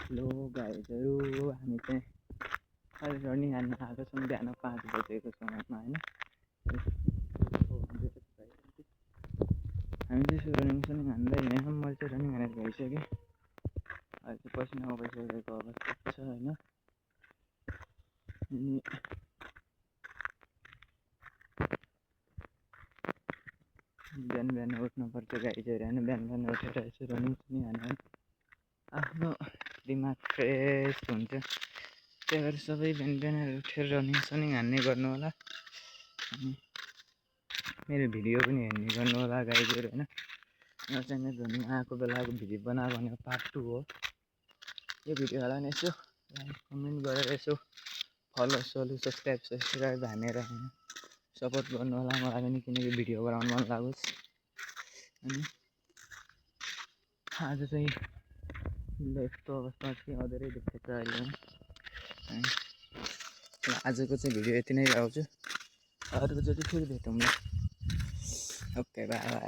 Hello गाइजहरू, हामी चाहिँ अहिले रनिङ हान्न आएको छौँ बिहान 5 बजेको समयमा होइन। हामी चाहिँ रनिङ हान्दै हिँडेनौँ। मैले चाहिँ रनिङ हानेर भइसकेँ। अहिले चाहिँ पसिना बसिसकेको अवस्था छ होइन। अनि बिहान बिहान उठ्नुपर्छ गाइजहरू होइन। बिहान बिहान उठेर यसो रनिङ हान्यो आफ्नो दिमाग फ्रेस हुन्छ। त्यही भएर सबै बिहान बिहान उठेर रनिङ हान्ने गर्नु होला। अनि मेरो भिडियो पनि हेर्ने गर्नु होला गाइजहरू होइन। मेरो च्यानल रनिङ आएको बेलाको भिडियो बनाएको भनेको पार्ट 2 हो। यो भिडियोलाई पनि यसो लाइक कमेन्ट गरेर यसो फलो सब्सक्राइब हानेर होइन सपोर्ट गर्नु होला मलाई पनि, किनकि भिडियो बनाउनु मन लागोस्। अनि आज चाहिँ यस्तो अवस्था चाहिँ अँधेरै देख्छ अहिले। अनि आजको चाहिँ भिडियो यति नै राख्छु। अर्कोचोटि फेरि भेटौँ ल। Okay by.